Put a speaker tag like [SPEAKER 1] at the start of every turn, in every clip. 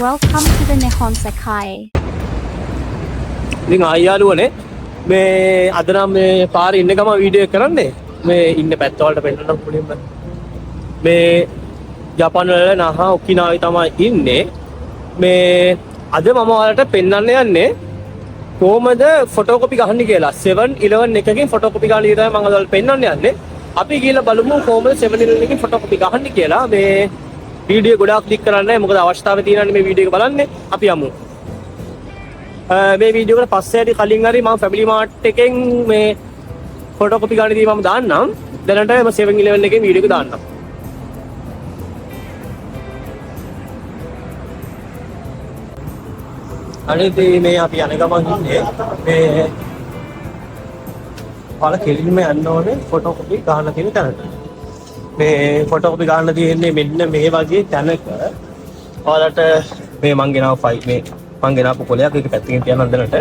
[SPEAKER 1] Welcome to the Nihon Sekai.
[SPEAKER 2] ඉතින් ආයාලුවනේ මේ අද නම් මේ පාරේ ඉන්න ගම වීඩියෝ එක කරන්නේ මේ ඉන්න පැත්ත වලට පෙන්නන්න පුළුවන් මේ ජපාන වල නහා ඔකිනාවේ තමයි ඉන්නේ මේ අද මම ඔයාලට පෙන්නන්න යන්නේ කොහමද ෆොටෝකොපි ගහන්නේ කියලා 7-11 එකකින් ෆොටෝකොපි ගන්න ඉතින් මම ඔයාලට පෙන්නන්න යන්නේ අපි ගිහලා බලමු කොහමද 7-11 එකකින් ෆොටෝකොපි ගහන්නේ කියලා මේ වීඩියෝ ගොඩාක් ක්ලික් කරන්න මොකද අවශ්‍යතාවය තියෙනන්නේ මේ වීඩියෝ එක බලන්න අපි යමු මේ වීඩියෝ එකට පස්සේ හරි කලින් හරි මම ෆැමිලි මාර්ට් එකෙන් මේ ෆොටෝකොපි ගන්න දී මම දාන්නම් දැනට මම 7-11 එකේ වීඩියෝ එක දාන්නම් අනිත් මේ අපි යන ගමන් ඉන්නේ මේ පාල කෙලින්ම යන්න ඕනේ ෆොටෝකොපි ගන්න තියෙන තැනට මේ ෆොටෝකොපි ගන්න තියෙන්නේ මෙන්න මේ වගේ තැනක ඔයාලට මේ මං ගෙනාව ෆයිල් මේ මං ගෙනාපු කොලයක් එක පැත්තකින් තියන්න හදනට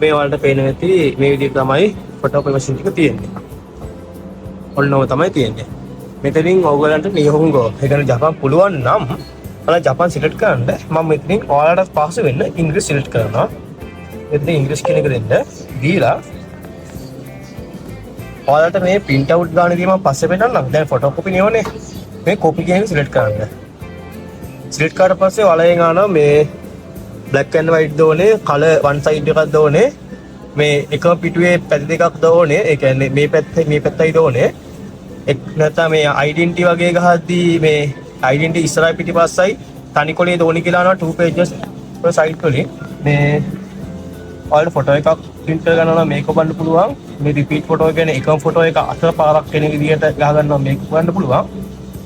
[SPEAKER 2] මේ වලට පේන ඇති මේ විදිහට තමයි ෆොටෝකොපි මැෂින් එක තියෙන්නේ. ඔන්නෝව තමයි තියෙන්නේ. මෙතනින් ඕගලන්ට නියෝංගෝ ඒ කියන්නේ ජපාන් පුළුවන් නම් ඔයාලා ජපාන් සිලෙක්ට් කරන්න මම මෙතනින් ඔයාලට පහසු වෙන්න ඉංග්‍රීසි සිලෙක්ට් කරනවා. මෙතන ඉංග්‍රීසි කියන එක දෙන්න දීලා ඔයාලට මේ print out ගන්න දී මම පස්සේ පෙන්නන්නම්. දැන් ෆොටෝකොපි නියෝනේ මේ කොපි කියන එක සිලෙක්ට් කරන්න. සිලෙක්ට් කරලා පස්සේ ඔයාලා ගන්නවා මේ black and white දෝනේ color one side එකක් දෝනේ මේ එක පිටුවේ පැති දෙකක් දෝනේ ඒ කියන්නේ මේ පැත්තයි දෝනේ එක් නැත්නම් මේ identity වගේ ගහද්දී මේ identity ඉස්සරහ පිටිපස්සයි තනි කොලේ දෝනි කියලා අනවා 2 pages per side වලින් මේ ඔයාලට ෆොටෝ එකක් print කරගන්නවා නම් මේක බලන්න පුළුවන් මේ repeat ෆොටෝ කියන්නේ එකම ෆොටෝ එක අතර පාරක් වෙන විදිහට ගහ ගන්නවා මේක බලන්න පුළුවන්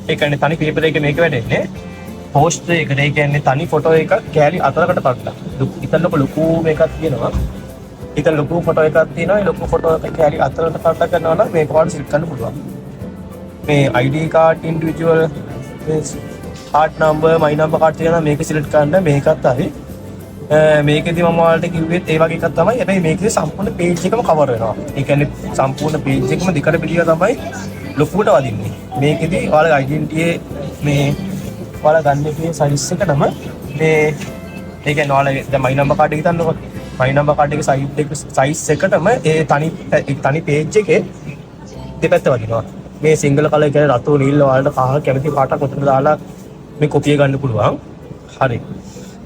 [SPEAKER 2] ඒ කියන්නේ තනි පේපර් එකේ මේක වැඩෙන්නේ පෝස්ට් එකට ඒ කියන්නේ තනි ෆොටෝ එකක් කෑලි අතරකට තට්ටලා. ඉතින් ලොකු මේකක් තියෙනවා. ඉතින් ලොකු ෆොටෝ එකක් තියෙනවා. ඒ ලොකු ෆොටෝ එක කෑලි අතරකට තට්ටලා කරනවා නම් මේක වල සිලෙක්ට් කරන්න පුළුවන්. මේ ID card individual card number my number card තියෙනවා මේක සිලෙක්ට් කරන්න මේකත් හරි. මේකෙදි මම ඔයාලට කිව්වෙත් ඒ වගේ එකක් තමයි. හැබැයි මේකේ සම්පූර්ණ page එකම cover වෙනවා. ඒ කියන්නේ සම්පූර්ණ page එකම දෙකට පිළිලා තමයි ලොකුට වදින්නේ. මේකෙදි ඔයාලගේ identity මේ ඔයාලා ගන්න එකේ සයිස් එක නම මේ ඒ කියන්නේ ඔයාලා දැන් my number card එක හිතන්නකො my number card එකේ සයිස් එකටම ඒ තනි page එකේ දෙපැත්ත වදිනවා මේ සිංගල් කලර් කියන්නේ රතු නිල් ඔයාලට කහ කැමති පාටක් උතන දාලා මේ කොපිය ගන්න පුළුවන් හරි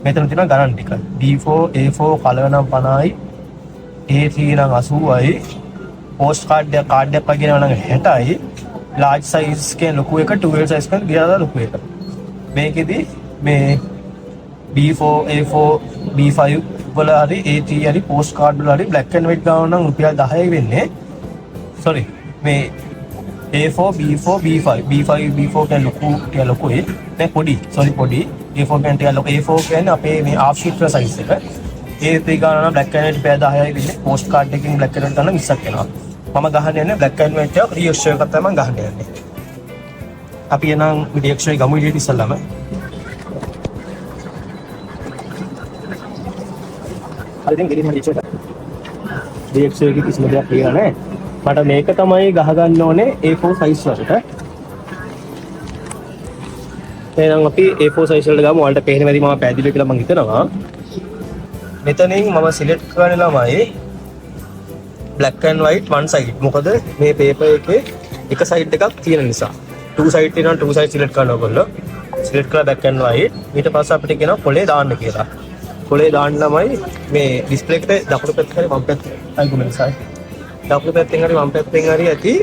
[SPEAKER 2] මෙතන තියෙනවා ගණන් ටික B4 A4 කලර් නම් 50යි A3 නම් 80යි පෝස්ට් කාඩ් එකක් වගේ නම් 60යි large size එකේ ලොකු එක 12 size එකක් ගියාද ලොකු එක මේකෙදි මේ B4 A4 B5 වල හරි A3 හරි පෝස්ට් කාඩ් වල හරි black and white ගාන නම් රුපියල් 10යි වෙන්නේ sorry මේ A4 B4 B5 B5 B4 කියන්නේ ලොකුයි දැන් පොඩි sorry පොඩි A4 කියන්නේ ලොකු A4 කියන්නේ අපේ මේ half sheet වල size එක A3 ගාන නම් black and white රුපියල් 10යි වෙන්නේ පෝස්ට් කාඩ් එකකින් black and white ගාන 20ක් වෙනවා මම ගහන්න යන්නේ black and white එක reissue එකක් තමයි ගහන්න යන්නේ අපි එනම් රියැක්ෂන් එක ගමු ඉතින් ඉස්සල්ලාම හරි දැන් ගෙලින්ම රියැක්ෂන් එක කිසිම දෙයක් කියලා නැහැ මට මේක තමයි ගහ ගන්න ඕනේ A4 size වලට එහෙනම් අපි A4 size වලට ගමු ඔයාලට පේන වැඩි මම පැහැදිලි කියලා මම හිතනවා මෙතනින් මම සිලෙක්ට් කරන ළමයි black and white one side මොකද මේ පේපර් එකේ එක side එකක් තියෙන නිසා two side තියෙනවා two side select කරනවා ඔයගොල්ලෝ select කරලා back and white ඊට පස්සේ අපිට කියනවා කොලේ දාන්න කියලා කොලේ දාන්න ළමයි මේ display එකට දකුණු පැත්තේ හරි වම් පැත්තේ අයිගොමෙන් සයි දකුණු පැත්තෙන් හරි වම් පැත්තෙන් හරි ඇති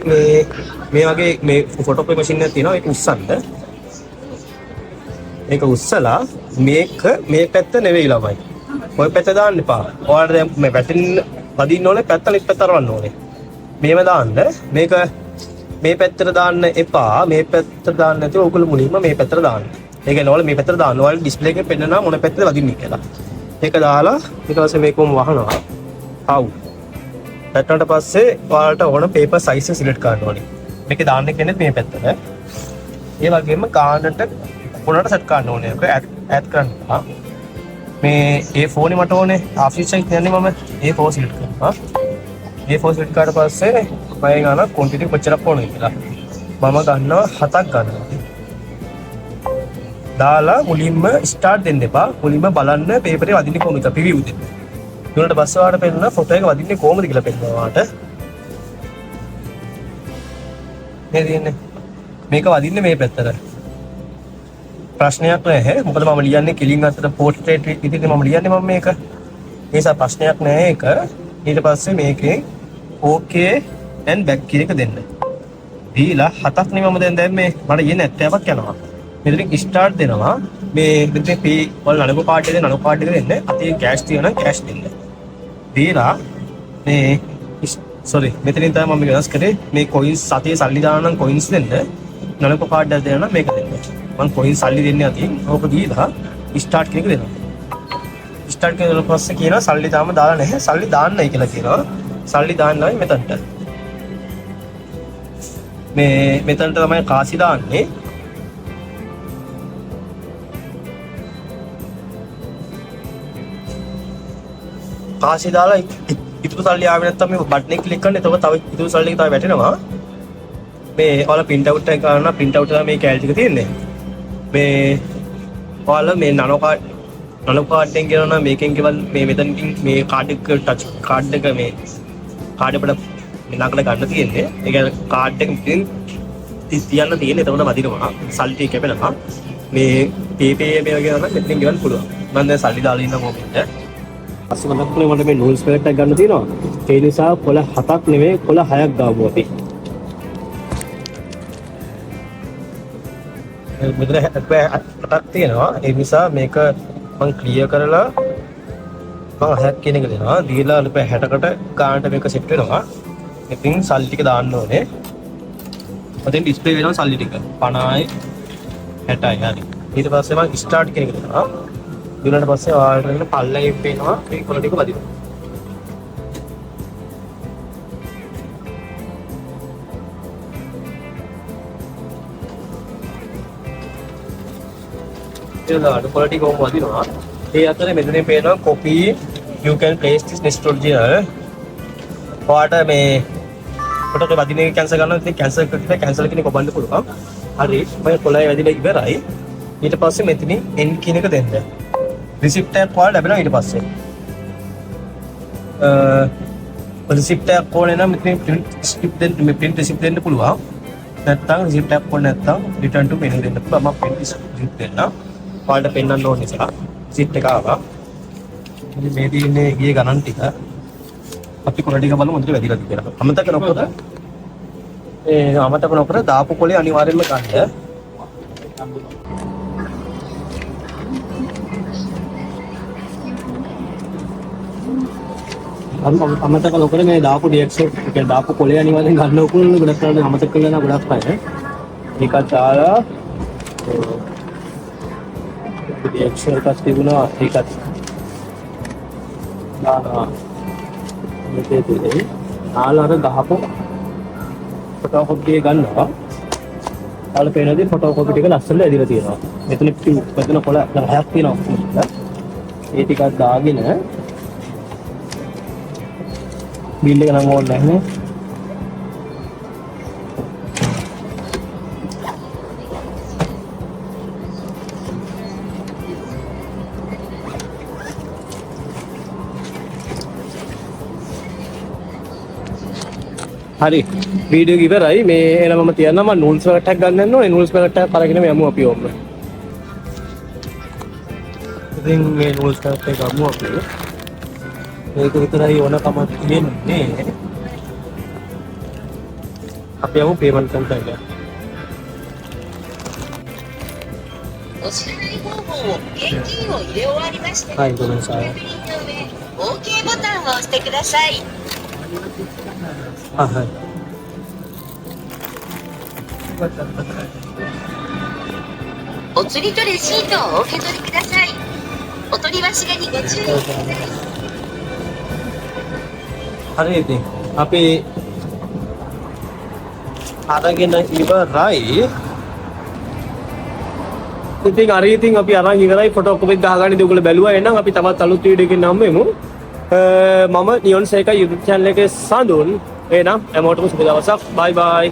[SPEAKER 2] මේ වගේ මේ ෆොටෝකොපි මැෂින් එකක් තියෙනවා ඒක උස්සන්න ඒක උස්සලා මේක මේ පැත්ත නෙවෙයි ළමයි ඔය පැත්ත දාන්න එපා ඔයාලට දැන් මේ පැත්තෙන් වදින්න ඕනේ පැත්ත අනිත් පැත්ත අරවන්න ඕනේ මේව දාන්න මේක මේ පැත්තට දාන්න එපා මේ පැත්තට දාන්න නැතුව ඔයගොල්ලෝ මුලින්ම මේ පැත්තට දාන්න. ඒ කියන්නේ ඔයාලා මේ පැත්තට දාන්න. ඔයාලා ඩිස්ප්ලේ එකේ පෙන්නනවා මොන පැත්තද වදින්නේ කියලා. ඒක දාලා ඊට පස්සේ මේකම වහනවා. ආව්. පැත්තට පස්සේ ඔයාලට ඕන පේපර් සයිස් එක සිලෙක්ට් කරන්න ඕනේ. මේක දාන්න කියන්නේ මේ පැත්තට. ඒ වගේම ගානට කොනට සෙට් කරන්න ඕනේ. ඒක ඇඩ් කරන්න. මේ A4 නේ මට ඕනේ. half sheet size කියන්නේ මම A4 සිලෙක්ට් කරනවා. A4 සිලෙක්ට් කරලා පස්සේ මම ගන්න quantity කොච්චරක් ඕනද කියලා. මම ගන්නවා 7ක් ගන්නවා. දාලා මුලින්ම ස්ටාර්ට් දෙන්න එපා. මුලින්ම බලන්න පේපරේ වදින්නේ කොහොමද කියලා ප්‍රිවිව් දෙන්න. ඊළඟට පස්සේ ඔයාලට පෙන්නන ෆොටෝ එක වදින්නේ කොහොමද කියලා පෙන්නනවා ඔයාලට. මේ දින්නේ මේක වදින්නේ මේ පැත්තට. ප්‍රශ්නයක් නැහැ. මොකද මම ලියන්නේ කිලින් අතට පෝර්ට්‍රේට් විදිහට මම ලියන්නේ මම මේක. ඒ නිසා ප්‍රශ්නයක් නැහැ ඒක. ඊට පස්සේ මේකේ okay and back කියන එක දෙන්න. දීලා 7ක් නේ මම දැන් මේ මට යෙන්නේ 70ක් යනවා. මෙතනින් ස්ටාර්ට් දෙනවා. මේ මෙතන P වල නලුක කාඩ් එකේ නලුක කාඩ් එක දෙන්න. අතේ කෑෂ් තියෙනවා නම් කෑෂ් දෙන්න. දීලා මේ මෙතනින් තමයි මම වෙනස් කරේ. මේ කොයින්ස් අතේ සල්ලි දාන නම් කොයින්ස් දෙන්න. නලුක කාඩ් එක දෙනවා නම් මේක දෙන්න. මම කොයින්ස් සල්ලි දෙන්නේ අතින් ඕක දීලා ස්ටාර්ට් කියන එක දෙනවා. ස්ටාර්ට් කරලා පස්සේ කියනවා සල්ලි තාම දාලා නැහැ. සල්ලි දාන්නයි කියලා කියනවා. සල්ලි දාන්නයි මෙතනට. මෙතනට තමයි කාසි දාන්නේ. කාසි දාලා ඉතුරු සල්ලි ආවේ නැත්නම් මේ බටන් එක ක්ලික් කරන්න. එතකොට තව ඉතුරු සල්ලි එක තව වැටෙනවා. මේ ඔයාලා print out එක කරන print out එකේ මේ කැලරි ටික තියෙන්නේ. මේ ඔයාලා මේ නනෝ කාඩ් එකෙන් ගෙනන මේකෙන් ගෙවල් මේ මෙතනකින් මේ කාඩ් එක ටච් කාඩ් එක මේ කාඩ් එකට නගලා ගන්න තියෙන්නේ. ඒ කියන්නේ කාඩ් එක පිටින් තියන්න තියෙන්නේ. එතකොට වදිනවා. සල්ලි ටික කැපෙනවා. මේ PPA මේ වගේ නම් මෙතනින් ගෙවන්න පුළුවන්. මම දැන් සල්ලි දාලා ඉන්න මොකෙන්ද? අසමනක්ලේ මට මේ නූල්ස් පැකට් එකක් ගන්න තියෙනවා. ඒ නිසා කොළ 7ක් නෙවෙයි කොළ 6ක් ගාමු අපි. මෙතන 8ක් තියෙනවා. ඒ නිසා මේක මම ක්ලියර් කරලා මම 6ක් කියන එක දෙනවා. දීලා රුපියල් 60කට ගානට මේක සෙට් වෙනවා. ඉතින් සල්ලි ටික දාන්න ඕනේ. ඔතෙන් ඩිස්ප්ලේ වෙනවා සල්ලි ටික. 50යි 60යි හරි. ඊට පස්සේ මම ස්ටාර්ට් කියන එක දෙනවා. ඊළඟට පස්සේ ඔයාලට ඉන්න පල්ලෙන් පේනවා මේ කොළ ටික වදිනවා. ඊළඟට කොළ ටික කොහොම වදිනවා. ඒ අතරේ මෙතනින් පේනවා copy you can place this next original. ඔයාලට මේ ෆොටෝ එක වදින එක කැන්සල් කරනවා. ඉතින් කැන්සල් කරලා කැන්සල් කියන එක ඔබන්න පුළුවන්. හරි. මම කොළයි වැදිලා ඉවරයි. ඊට පස්සේ මෙතනින් end කියන එක දෙන්න. රිසිප්ට් එකක් ඔයාලට ලැබෙනවා ඊට පස්සේ. රිසිප්ට් එකක් ඕනේ නම් මෙතන print receipt දෙන්න පුළුවන්. නැත්නම් රිසිප්ට් එකක් ඕනේ නැත්නම් return to menu දෙන්න පුළුවන්. මම print receipt දෙන්න. ඔයාලට පෙන්වන්න ඕනේ නිසා රිසිප්ට් එක ආවා. ඉතින් මේ දිනේ ගියේ ගණන් ටික අපි කොළ ටික බලමු හොඳට වැඩිලා තියෙනවා. අමතක නොකර දාපු කොලේ අනිවාර්යෙන්ම ගන්න. අමතක නොකර මේ දාපු DXL එක දාපු කොලේ අනිවාර්යෙන් ගන්න ඕකුණු ගොඩක් කරලා අමතක කරලා යන ගොඩක් අය. ඒකත් දාලා DXL එකක් තිබුණා ඒකත් දානවා. මේකේ තියෙන්නේ නාලර ගහපු ෆොටෝ කොපි එක ගන්නවා. තාල පේනදී ෆොටෝ කොපි ටික ලස්සනට ඇදලා තියෙනවා. මෙතන කොළ 10ක් තියෙනවා. ඒ ටිකක් දාගෙන බිල් එක නම් ඕනේ නැහැ නේ. හරි වීඩියෝ එක ඉවරයි. මේ එන මම තියන්නම් මම නූල්ස් පැකට් එකක් ගන්න යනවා. ඒ නූල්ස් පැකට් එක අරගෙන යමු අපි ඕම. ඉතින් මේ නූල්ස් පැකට් එක ගමු අපි. මේක විතරයි ඕනකම තියෙන්නේ. අපි යමු පේමන්ට් කන්ට එක.
[SPEAKER 3] お支払い方法を現金を入れ終わりましたら、
[SPEAKER 2] はい、ごめんなさい。
[SPEAKER 3] OK ボタンを押してください。
[SPEAKER 2] あ、はい。
[SPEAKER 3] お釣りとレシートをお受け取りください。お取り忘れにご注意ください。
[SPEAKER 2] හරි ඉතින් අපි අරගෙන ඉවරයි. ඉතින් අර ඉතින් අපි අරන් ඉවරයි. ෆොටෝ කොපි ගහගන්න ඉතින් ඔයගොල්ලෝ බැලුවා. එහෙනම් අපි තවත් අලුත් වීඩියෝ එකකින් හම්බෙමු. මම නියොන් සේකා YouTube channel එකේ සඳුන්. එහෙනම් හැමෝටම සුබ දවසක්. bye bye.